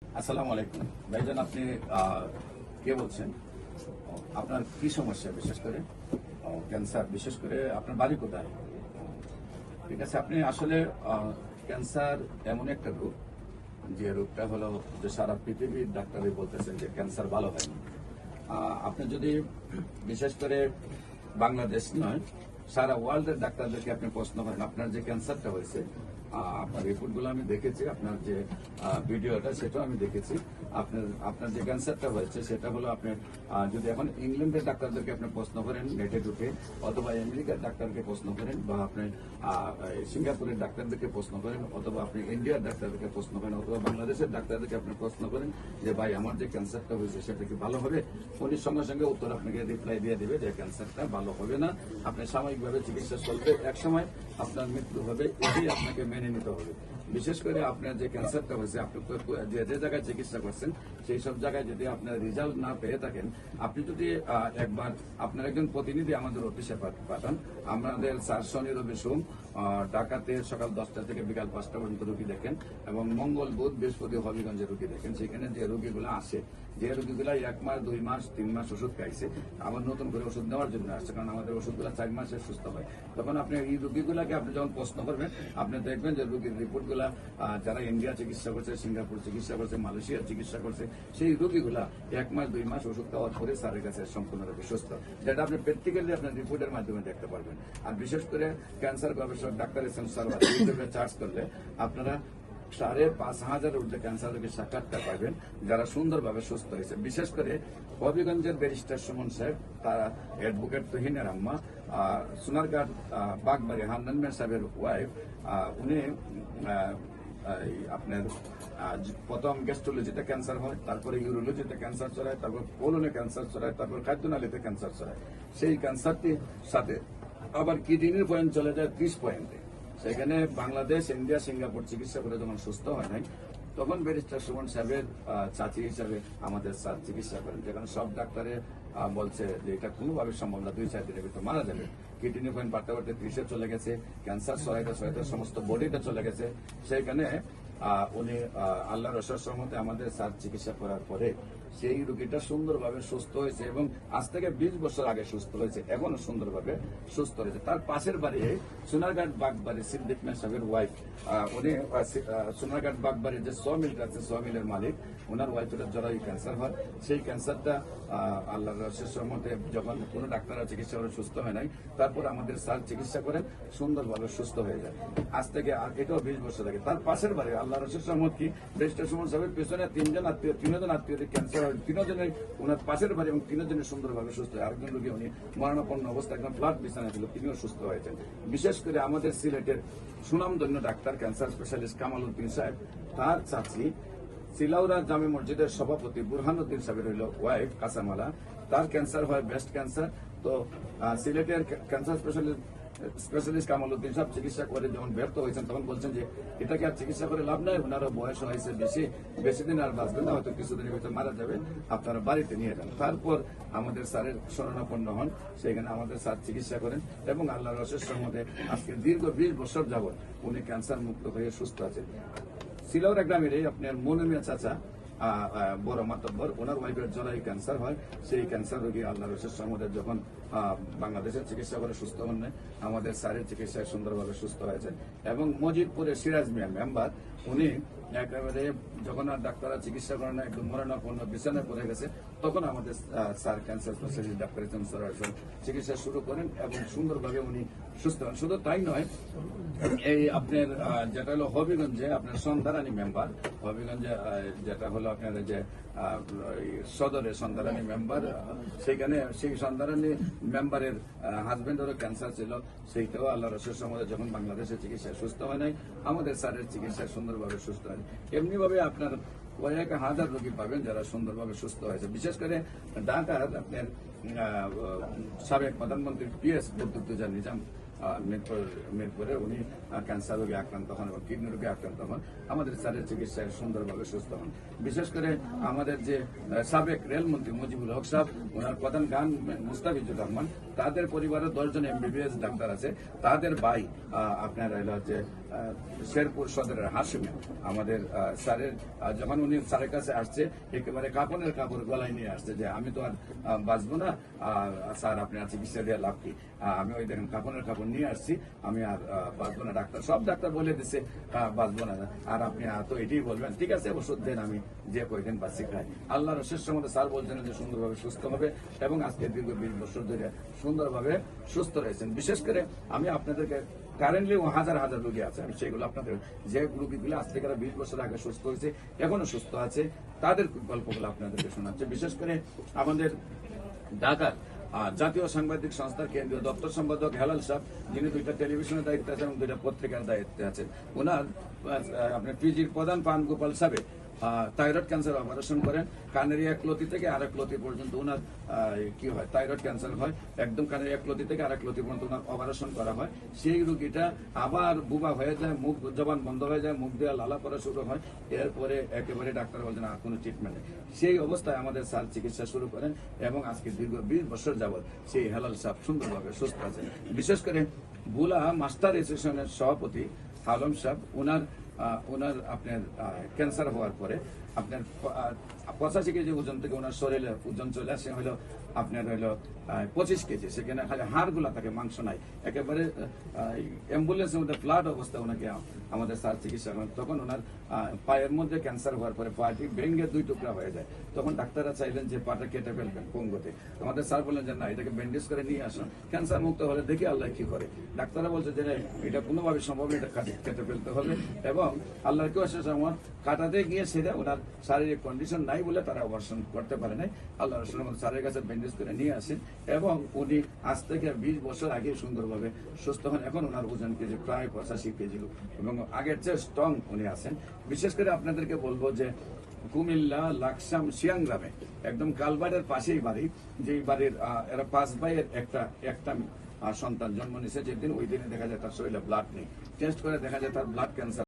আসসালামু আলাইকুম ভাইজান, আপনি কে বলছেন? আপনার কি সমস্যা? বিশেষ করে ক্যান্সার, বিশেষ করে আপনার বাড়ি কোথায়? ঠিক আছে, আপনি আসলে ক্যান্সার এমন একটা রোগ, যে রোগটা হলো যে সারা পৃথিবীর ডাক্তারই বলতেছেন যে ক্যান্সার ভালো হয় না। আপনি যদি বিশেষ করে বাংলাদেশ নয়, সারা ওয়ার্ল্ডের ডাক্তারদেরকে আপনি প্রশ্ন করেন আপনার যে ক্যান্সারটা হয়েছে, আপনার রিপোর্টগুলো আমি দেখেছি, আপনার যে ভিডিওটা সেটাও আমি দেখেছি। আপনার যে ক্যান্সারটা হয়েছে সেটা হলো আপনি যদি এখন ইংল্যান্ডের ডাক্তারদেরকে আপনি প্রশ্ন করেন নেটে ঢুকে, অথবা আমেরিকার ডাক্তারকে প্রশ্ন করেন, বা আপনি সিঙ্গাপুরের ডাক্তারদেরকে প্রশ্ন করেন, অথবা আপনি ইন্ডিয়ার ডাক্তারদেরকে প্রশ্ন করেন, অথবা বাংলাদেশের ডাক্তারদেরকে আপনি প্রশ্ন করেন যে ভাই আমার যে ক্যান্সারটা হয়েছে সেটা কি ভালো হবে, উনি সঙ্গে সঙ্গে উত্তর আপনাকে রিপ্লাই দিয়ে দেবে যে ক্যান্সারটা ভালো হবে না, আপনি সাময়িকভাবে চিকিৎসা চলবে, এক সময় আপনার মৃত্যু হবে, এটাই আপনাকে মেনে নিতে হবে। বিশেষ করে আপনার যে ক্যান্সারটা হয়েছে, আপনি যে যে জায়গায় চিকিৎসা করছেন সেই সব জায়গায় যদি আপনার রেজাল্ট না পেয়ে থাকেন, আপনি যদি একবার আপনার একজন প্রতিনিধি আমাদের অফিসে পাঠান, আমাদের স্যার শনি রবি সোম ঢাকাতে সকাল 10টা থেকে বিকাল 5টা পর্যন্ত রোগী দেখেন, এবং মঙ্গল বুধ বৃহস্পতি হবিগঞ্জে রোগী দেখেন। সেখানে যে রোগীগুলো আসে, যে রোগীগুলা 1 মাস 2 মাস 3 মাস ওষুধ খাইছে, আবার নতুন করে ওষুধ নেওয়ার জন্য আসছে, কারণ আমাদের ওষুধগুলো 4 মাসে সুস্থ হয়, তখন আপনি এই রোগীগুলাকে আপনি যখন প্রশ্ন করবেন, আপনি দেখবেন যে রোগীর রিপোর্টগুলা যারা ইন্ডিয়া চিকিৎসা করছে, সিঙ্গাপুর চিকিৎসা করছে, মালয়েশিয়া চিকিৎসা করছে, সেই রোগীগুলা 1 মাস 2 মাস ওষুধ খাওয়ার পরে স্যারের কাছে সম্পূর্ণরূপে সুস্থ, যেটা আপনি প্র্যাকটিক্যালি আপনার রিপোর্টের মাধ্যমে দেখতে পারবেন। আর বিশেষ করে ক্যান্সার গবেষক ডাক্তার এসএম সারওয়ার ইউটিউবে চার্জ করলে আপনারা 5,500 ঊর্ধ্বে ক্যান্সার রোগীর সাক্ষাৎকার পাবেন যারা সুন্দরভাবে সুস্থ হয়েছে। বিশেষ করে হবিগঞ্জের ব্যারিস্টার সুমন সাহেব, তারা অ্যাডভোকেট তহিনের আম্মা, সোনারঘাট বাগবাড়ি হান্নান মিয়া সাহেবের ওয়াইফ, উনি আপনার প্রথম গ্যাস্ট্রোলজিতে ক্যান্সার হয়, তারপরে ইউরোলজিতে ক্যান্সার ছড়ায়, তারপর কোলনে ক্যান্সার ছড়ায়, তারপর খাদ্যনালীতে ক্যান্সার ছড়ায়। সেই ক্যান্সারটির সাথে আবার কিডনির পয়েন্ট চলে যায় 30 পয়েন্টে। সেখানে বাংলাদেশ, ইন্ডিয়া, সিঙ্গাপুর চিকিৎসা করে যখন সুস্থ হয় নাই, তখন ব্যারিস্টার সুমন সাহেবের চাচি হিসাবে আমাদের স্যার চিকিৎসা করেন, যেখানে সব ডাক্তারে বলছে যে এটা কোনোভাবে সম্ভব না, 2-4 দিনের ভিতর মারা যাবে। কিডনি পয়েন্ট বাড়তে বাড়তে 30-এ চলে গেছে, ক্যান্সার সহায়তা সমস্ত বডিতে চলে গেছে। সেইখানে উনি আল্লাহর অশেষ রহমতে আমাদের স্যার চিকিৎসা করার পরে সেই রোগীটা সুন্দরভাবে সুস্থ হয়েছে, এবং আজ থেকে 20 বছর আগে সুস্থ হয়েছে, এখনো সুন্দরভাবে সুস্থ হয়েছে। তার পাশের বাড়ি সোনারঘাট বাগবাড়ি সিদ্দিক মিয়া সাহেবের ওয়াইফ, উনি সোনারঘাট বাগবাড়ির যে সমিলটা আছে, সমিলের মালিক, ওনার ওয়াইফের জরায়ু ক্যান্সার হয়। সেই ক্যান্সারটা আল্লাহর অশেষ রহমতে যখন কোনো ডাক্তাররা চিকিৎসা করে সুস্থ হয় নাই, তারপর আমাদের স্যার চিকিৎসা করেন, সুন্দরভাবে সুস্থ হয়ে যায়। আজ থেকে এটাও 20 বছর আগে। তার পাশের বাড়ি আল্লাহর অশেষ রহমত কি, ব্যারিস্টার সুমন সাহেবের পেছনে 3জন আত্মীয় ক্যান্সার হয়, 3জনের ওনার পাশের বাড়ি, এবং 3জনের সুন্দরভাবে সুস্থ হয়। আরেকজন রোগী উনি মরণাপন্ন অবস্থা, একদম ফ্ল্যাট বিছানা ছিল, তিনিও সুস্থ হয়েছেন। বিশেষ করে আমাদের সিলেটের সুনামধন্য doctor cancer specialist Kamal Uddin সাহেব, তার চাচি সিলাউরা জামে মসজিদের সভাপতি বুরহানুদ্দিন সাহেবের হইল ওয়াইফ কাসামালা, তার ক্যান্সার হয় ব্রেস্ট ক্যান্সার। তো সিলেটের ক্যান্সার স্পেশালিস্ট কামাল উদ্দিন সাহেব চিকিৎসা করে যখন ব্যর্থ হয়েছেন, তখন বলছেন যে এটাকে আর চিকিৎসা করে লাভ নাই, ওনারও বয়স হয়েছে বেশি দিন আর বাঁচবেন না, হয়তো কিছুদিনের ভিতরে মারা যাবে, আপনারা বাড়িতে নিয়ে যান। তারপর আমাদের স্যারের শরণাপন্ন হন, সেখানে আমাদের স্যার চিকিৎসা করেন, এবং আল্লাহর অশেষ রহমতে আজকে দীর্ঘ 20 বছর যাবৎ উনি ক্যান্সার মুক্ত হয়ে সুস্থ আছেন। সিলাউরা গ্রামের আপনার মনুমিয়া চাচা, বড় মাতব্বর, ওনার ওয়াইফের জরায়ু ক্যান্সার হয়। সেই ক্যান্সার রোগী আল্লাহর অশেষ রহমতে যখন বাংলাদেশের চিকিৎসা করে সুস্থ হন না, আমাদের স্যারের চিকিৎসায় সুন্দরভাবে সুস্থ হয়েছে। এবং মজিদপুরের সিরাজ মিয়া মেম্বার, উনি একেবারে যখন আর ডাক্তাররা চিকিৎসা করে না, একদম মরণাপন্ন বিছানায় পড়ে গেছে, তখন আমাদের স্যার ক্যান্সার স্পেশালিস্ট ডাক্তার চিকিৎসা শুরু করেন, এবং সুন্দরভাবে উনি সুস্থ হন। শুধু তাই নয়, এই আপনার যেটা হলো হবিগঞ্জে আপনার সন্ধারানী মেম্বার, হবিগঞ্জে যেটা হলো আপনার যে সদরের সন্ধারানী মেম্বার, সেখানে সেই সন্ধারানী মেম্বারের হাজবেন্ডেরও ক্যান্সার ছিল, সেইটাও আল্লাহর অশেষ রহমতে যখন বাংলাদেশের চিকিৎসায় সুস্থ হয় নাই, আমাদের স্যারের চিকিৎসায় সুন্দরভাবে সুস্থ হয়। এমনিভাবে আপনার কয়েক হাজার রোগী পাবেন যারা সুন্দরভাবে সুস্থ হয়েছে। বিশেষ করে ঢাকার আপনার সাবেক প্রধানমন্ত্রী PS বদরুদ্দোজা নিজাম মিরপুরে উনি ক্যান্সার রোগে আক্রান্ত হন এবং কিডনি রোগে আক্রান্ত হন, আমাদের স্যারের চিকিৎসায় সুন্দরভাবে সুস্থ হন। বিশেষ করে আমাদের যে সাবেক রেলমন্ত্রী মুজিবুল হক সাহেব, ওনার প্রধান গান মুস্তাফিজুর রহমান, তাদের পরিবারের 10 জন MBBS ডাক্তার আছে, তাদের ভাই আপনার হচ্ছে শেরপুর সদরের হাসিমে আমাদের স্যারের যখন উনি স্যারের কাছে আসছে একেবারে কাপড়ের কাপড় গলায় নিয়ে আসছে যে আমি তো আর বাঁচবো না, স্যার আপনি আর চিকিৎসা দিয়ে লাভ কি, আমি ওই দেখেন কাপড়ের কাপড় নিয়ে আসছি, আমি আর বাঁচবো না, ডাক্তার সব ডাক্তার বলে দিচ্ছে বাঁচবো না, আর আপনি তো এটাই বলবেন, ঠিক আছে ওষুধ দেন, আমি যে কয়দিন বাঁচি খাই। আল্লাহর শেষ মধ্যে স্যার বলছেন যে সুন্দরভাবে সুস্থ হবে এবং আজকে দীর্ঘ 20 বছর ধরে সুন্দরভাবে সুস্থ রয়েছেন। বিশেষ করে আমি আপনাদেরকে কারেন্টলি হাজার হাজার রোগী আছে, আমি সেগুলো আপনাদের যে রোগীগুলো আজ থেকে 20 বছর আগে সুস্থ হয়েছে এখনো সুস্থ আছে তাদের গল্পগুলো আপনাদেরকে শোনাচ্ছে। বিশেষ করে আমাদের ঢাকার জাতীয় সাংবাদিক সংস্থার কেন্দ্রীয় দপ্তর সম্পাদক হেলাল সাহেব, যিনি 2টা টেলিভিশনের দায়িত্বে আছেন এবং 2টা পত্রিকার দায়িত্বে আছেন, ওনার আপনার পিজির প্রধান পান গোপাল সাহেব থাইরয়েড ক্যান্সার অপারেশন করেন। কানের এক লতি থেকে আরেক লতি পর্যন্ত ওনার কি হয় থাইরয়েড ক্যান্সার হয়, একদম কানের এক লতি থেকে আরেক লতি পর্যন্ত ওনার অপারেশন করা হয়। সেই রোগীটা আবার বুবা হয়ে যায়, মুখ জবান বন্ধ হয়ে যায়, মুখ দিয়ে লালা পড়া শুরু হয়, এরপরে একেবারে ডাক্তার বলছেন আর কোনো ট্রিটমেন্ট নেই। সেই অবস্থায় আমাদের স্যার চিকিৎসা শুরু করেন এবং আজকে দীর্ঘ 20 বছর যাবৎ সেই হেলাল সাহেব সুন্দরভাবে সুস্থ আছেন। বিশেষ করে বুলা মাস্টার অ্যাসোসিয়েশনের সভাপতি আলম সাহেব, ওনার আপনার ক্যান্সার হওয়ার পরে আপনার 85 কেজি ওজন থেকে ওনার শরীরে ওজন চলে আসে হলো আপনার হলো 25 কেজি, সেখানে খালি হাড়গুলা থাকে, মাংস নাই, একেবারে অ্যাম্বুলেন্সের মধ্যে ফ্লাড অবস্থা ওনাকে আমাদের স্যার চিকিৎসা করেন। তখন ওনার পায়ের মধ্যে ক্যান্সার হওয়ার পরে পাটি ভেঙে 2 টুকরা হয়ে যায়। তখন ডাক্তাররা চাইলেন যে পাটা কেটে ফেলবেন পঙ্গুতে, আমাদের স্যার বললেন যে না, এটাকে ব্যান্ডেজ করে নিয়ে আসুন, ক্যান্সার মুক্ত হলে দেখি আল্লাহ কি করে। ডাক্তাররা বলছে যে এটা কোনোভাবে সম্ভব নেই, এটা কেটে ফেলতে হবে এবং আল্লাহর কেউ শেষ আমার কাটাতে গিয়ে সেটা ওনার শারীরিক কন্ডিশন নাই বলে তারা অপারেশন করতে পারে নাই। আল্লাহ রসুলের স্যারের কাছে ব্যান্ডেজ করে নিয়ে আসেন এবং উনি আজ থেকে 20 বছর আগে সুন্দরভাবে সুস্থ হন। এখন ওনার ওজন কেজি প্রায় 85 কেজি এবং আগের চেয়ে স্ট্রং উনি আছেন। বিশেষ করে আপনাদেরকে বলবো যে কুমিল্লা লাকসাম সিয়াং গ্রামে একদম কালবাড়ের পাশেই বাড়ি, যেই বাড়ির এরা 5 ভাইয়ের একটা সন্তান জন্ম নিয়েছে, যেদিন ওই দিনে দেখা যায় তার শরীরে ব্লাড নেই, টেস্ট করে দেখা যায় তার ব্লাড ক্যান্সার।